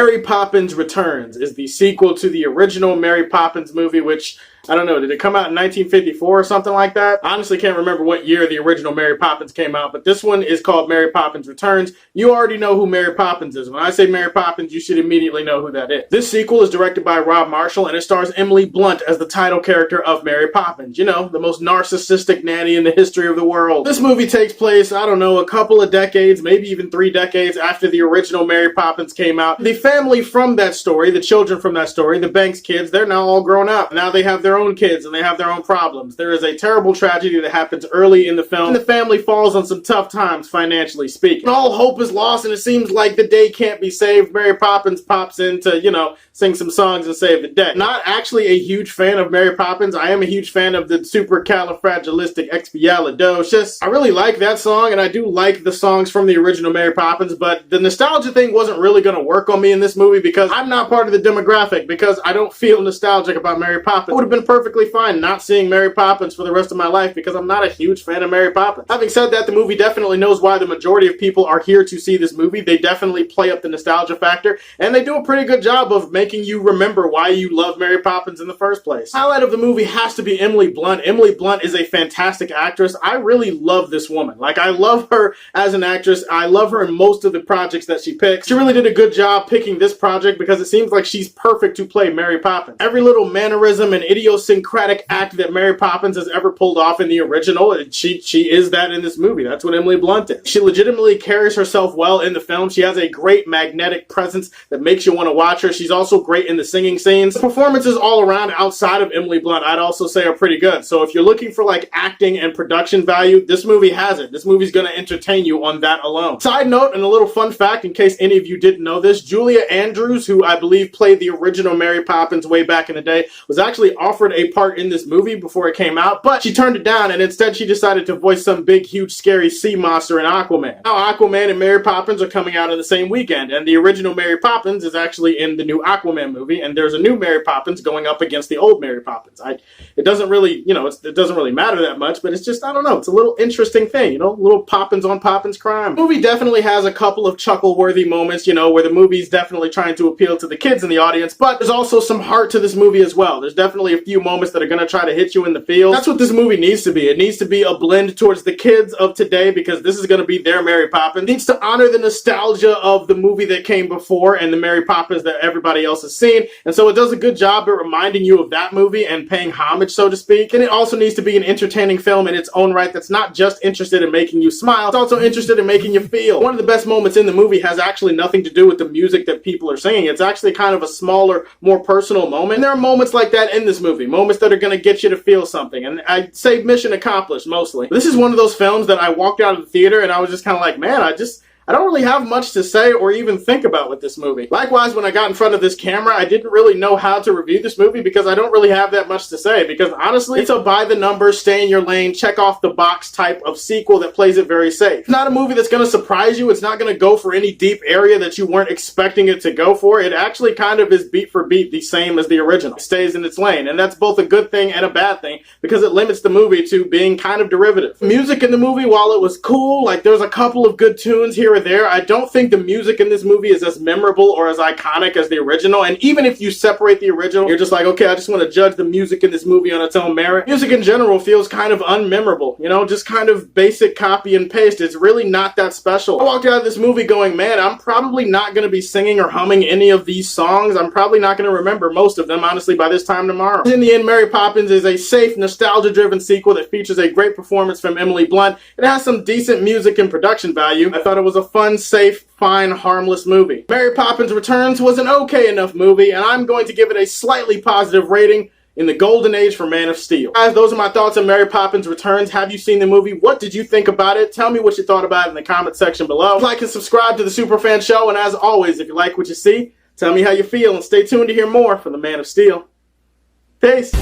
Mary Poppins Returns is the sequel to the original Mary Poppins movie, which, I don't know, did it come out in 1954 or something like that? I honestly can't remember what year the original Mary Poppins came out, but this one is called Mary Poppins Returns. You already know who Mary Poppins is. When I say Mary Poppins, you should immediately know who that is. This sequel is directed by Rob Marshall, and it stars Emily Blunt as the title character of Mary Poppins. You know, the most narcissistic nanny in the history of the world. This movie takes place, I don't know, a couple of decades, maybe even 3 decades after the original Mary Poppins came out. The family from that story, the children from that story, the Banks kids, they're now all grown up. Now they have their own kids and they have their own problems. There is a terrible tragedy that happens early in the film, and the family falls on some tough times, financially speaking. All hope is lost and it seems like the day can't be saved. Mary Poppins pops in to, you know, sing some songs and save the day. Not actually a huge fan of Mary Poppins. I am a huge fan of the Supercalifragilisticexpialidocious. I really like that song, and I do like the songs from the original Mary Poppins, but the nostalgia thing wasn't really going to work on me in this movie because I'm not part of the demographic, because I don't feel nostalgic about Mary Poppins. It would have been perfectly fine not seeing Mary Poppins for the rest of my life because I'm not a huge fan of Mary Poppins. Having said that, the movie definitely knows why the majority of people are here to see this movie. They definitely play up the nostalgia factor, and they do a pretty good job of making you remember why you love Mary Poppins in the first place. Highlight of the movie has to be Emily Blunt. Emily Blunt is a fantastic actress. I really love this woman. Like, I love her as an actress. I love her in most of the projects that she picks. She really did a good job picking this project because it seems like she's perfect to play Mary Poppins. Every little mannerism and idiosyncratic act that Mary Poppins has ever pulled off in the original, she is that in this movie. That's what Emily Blunt is. She legitimately carries herself well in the film. She has a great magnetic presence that makes you want to watch her. She's also great in the singing scenes. The performances all around outside of Emily Blunt, I'd also say, are pretty good. So if you're looking for like acting and production value, this movie has it. This movie's gonna entertain you on that alone. Side note, and a little fun fact in case any of you didn't know this, Julia Andrews, who I believe played the original Mary Poppins way back in the day, was actually offered a part in this movie before it came out, but she turned it down, and instead she decided to voice some big, huge, scary sea monster in Aquaman. Now Aquaman and Mary Poppins are coming out in the same weekend, and the original Mary Poppins is actually in the new Aquaman movie, and there's a new Mary Poppins going up against the old Mary Poppins. It doesn't really, you know, it doesn't really matter that much, but it's just, I don't know, it's a little interesting thing, you know, little Poppins on Poppins crime. The movie definitely has a couple of chuckle-worthy moments, you know, where the movie's definitely trying to appeal to the kids in the audience, but there's also some heart to this movie as well. There's definitely a few moments that are going to try to hit you in the feels. That's what this movie needs to be. It needs to be a blend towards the kids of today because this is going to be their Mary Poppins. It needs to honor the nostalgia of the movie that came before and the Mary Poppins that everybody else has seen, and so it does a good job at reminding you of that movie and paying homage, so to speak. And it also needs to be an entertaining film in its own right that's not just interested in making you smile, it's also interested in making you feel. One of the best moments in the movie has actually nothing to do with the music that people are singing. It's actually kind of a smaller, more personal moment. And there are moments like that in this movie, moments that are going to get you to feel something, and I'd say mission accomplished mostly. This is one of those films that I walked out of the theater and I was just kind of like, man, I don't really have much to say or even think about with this movie. Likewise, when I got in front of this camera, I didn't really know how to review this movie because I don't really have that much to say, because honestly, it's a by the numbers, stay in your lane, check off the box type of sequel that plays it very safe. It's not a movie that's going to surprise you. It's not going to go for any deep area that you weren't expecting it to go for. It actually kind of is beat for beat the same as the original. It stays in its lane, and that's both a good thing and a bad thing because it limits the movie to being kind of derivative. Music in the movie, while it was cool, like there's a couple of good tunes here there, I don't think the music in this movie is as memorable or as iconic as the original, and even if you separate the original, you're just like, okay, I just want to judge the music in this movie on its own merit. Music in general feels kind of unmemorable, you know, just kind of basic copy and paste. It's really not that special. I walked out of this movie going, man, I'm probably not going to be singing or humming any of these songs. I'm probably not going to remember most of them, honestly, by this time tomorrow. In the end, Mary Poppins is a safe, nostalgia-driven sequel that features a great performance from Emily Blunt. It has some decent music and production value. I thought it was a fun, safe, fine, harmless movie. Mary Poppins Returns was an okay enough movie, and I'm going to give it a slightly positive rating in the golden age for Man of Steel. Guys, those are my thoughts on Mary Poppins Returns. Have you seen the movie? What did you think about it? Tell me what you thought about it in the comment section below. Like and subscribe to the Superfan Show, and as always, if you like what you see, tell me how you feel, and stay tuned to hear more from the Man of Steel. Peace!